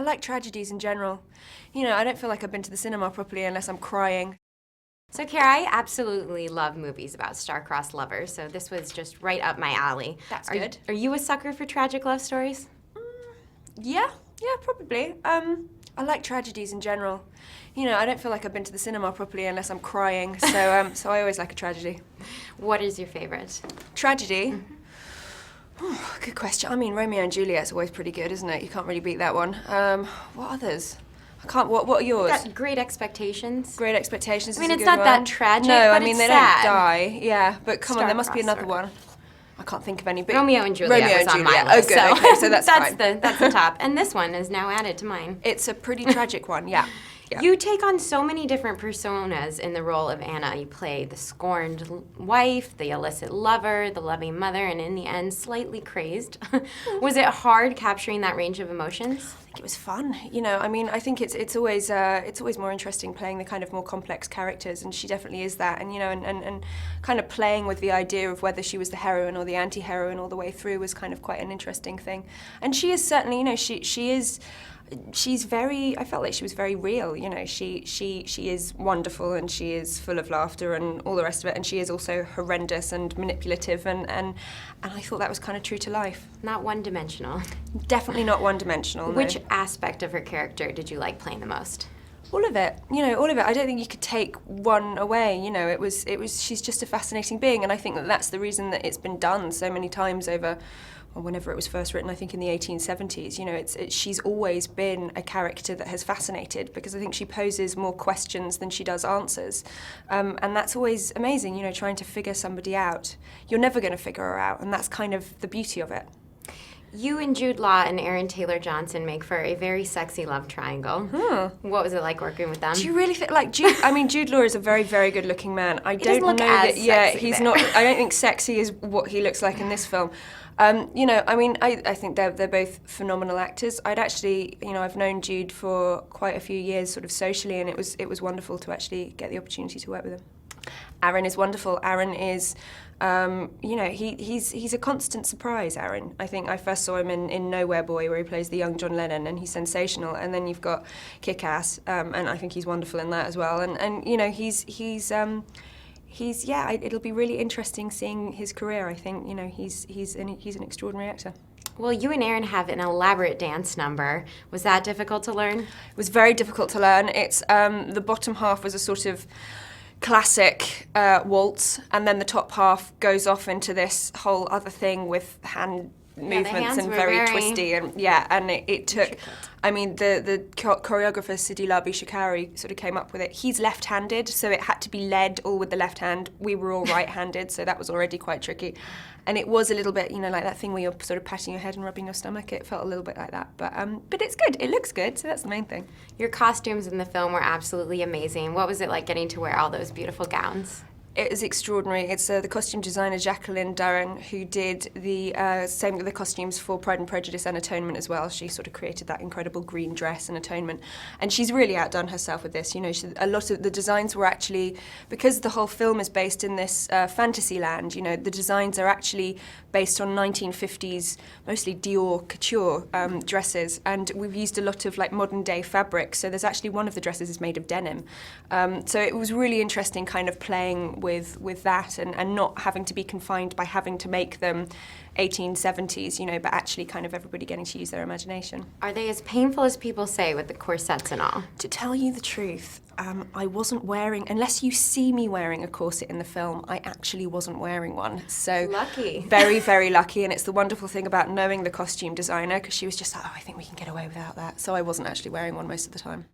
I like tragedies in general. You know, I don't feel like I've been to the cinema properly unless I'm crying. So, Keira, I absolutely love movies about star-crossed lovers, so this was just right up my alley. That's good. Are you a sucker for tragic love stories? Yeah, probably. I like tragedies in general. You know, I don't feel like I've been to the cinema properly unless I'm crying, so I always like a tragedy. What is your favorite? Tragedy? Oh, good question. I mean, Romeo and Juliet's always pretty good, isn't it? You can't really beat that one. What others? I can't. What are yours? Got Great Expectations. Great Expectations. I mean, is a it's good not one. that tragic, No, but I mean it's they sad. don't die. Yeah, but come on, there must be Star-crossed another sort of. one. I can't think of any. But Romeo and Juliet Romeo was and on my Juliet. list. Oh, good. Okay, so that's fine. That's the top. And this one is now added to mine. It's a pretty tragic one. Yeah. You take on so many different personas in the role of Anna. You play the scorned wife, the illicit lover, the loving mother, and in the end, slightly crazed. Was it hard capturing that range of emotions? I think it was fun. You know, I mean, I think it's always more interesting playing the kind of more complex characters, and she definitely is that. And you know, and kind of playing with the idea of whether she was the heroine or the anti-heroine all the way through was kind of quite an interesting thing. And she is certainly, you know, she's very, I felt like she was very real, you know, she is wonderful and she is full of laughter and all the rest of it, and she is also horrendous and manipulative, and I thought that was kind of true to life. Not one-dimensional. Definitely not one-dimensional, no. Which aspect of her character did you like playing the most? All of it, you know, all of it. I don't think you could take one away, you know, she's just a fascinating being, and I think that that's the reason that it's been done so many times over, well, whenever it was first written, I think in the 1870s, you know, she's always been a character that has fascinated, because I think she poses more questions than she does answers. And that's always amazing, you know, trying to figure somebody out. You're never going to figure her out, and that's kind of the beauty of it. You and Jude Law and Aaron Taylor-Johnson make for a very sexy love triangle. What was it like working with them? Do you really think, like, Jude, I mean, Jude Law is a very, very good looking man. I doesn't don't look know as that, yeah, sexy he's there. not, I don't think sexy is what he looks like in this film. You know, I mean, I think they're both phenomenal actors. I'd actually, you know, I've known Jude for quite a few years sort of socially, and it was wonderful to actually get the opportunity to work with him. Aaron is wonderful. Aaron is, you know, he's a constant surprise, Aaron. I think I first saw him in Nowhere Boy, where he plays the young John Lennon, and he's sensational. And then you've got Kick-Ass, and I think he's wonderful in that as well. And you know, he's yeah, it'll be really interesting seeing his career. I think, you know, he's an extraordinary actor. Well, you and Aaron have an elaborate dance number. Was that difficult to learn? It was very difficult to learn. It's the bottom half was a sort of classic waltz, and then the top half goes off into this whole other thing with hand movements and very twisty, and yeah, and it took, intricate. I mean, the choreographer Sidi Labi Shikari sort of came up with it. He's left-handed, so it had to be led all with the left hand. We were all right-handed, so that was already quite tricky. And it was a little bit, you know, like that thing where you're sort of patting your head and rubbing your stomach. It felt a little bit like that, but it's good. It looks good, so that's the main thing. Your costumes in the film were absolutely amazing. What was it like getting to wear all those beautiful gowns? It was extraordinary. It's the costume designer Jacqueline Durran who did the costumes for Pride and Prejudice and Atonement as well. She sort of created that incredible green dress and Atonement, and she's really outdone herself with this. You know, a lot of the designs were actually, because the whole film is based in this fantasy land. You know, the designs are actually based on 1950s, mostly Dior couture dresses, and we've used a lot of like modern day fabrics. So there's actually one of the dresses is made of denim. So it was really interesting, kind of playing with that and not having to be confined by having to make them 1870s, you know, but actually kind of everybody getting to use their imagination. Are they as painful as people say with the corsets and all? To tell you the truth, I wasn't wearing, unless you see me wearing a corset in the film, I actually wasn't wearing one. So lucky. Very, very lucky, and it's the wonderful thing about knowing the costume designer, because she was just like, oh, I think we can get away without that. So I wasn't actually wearing one most of the time.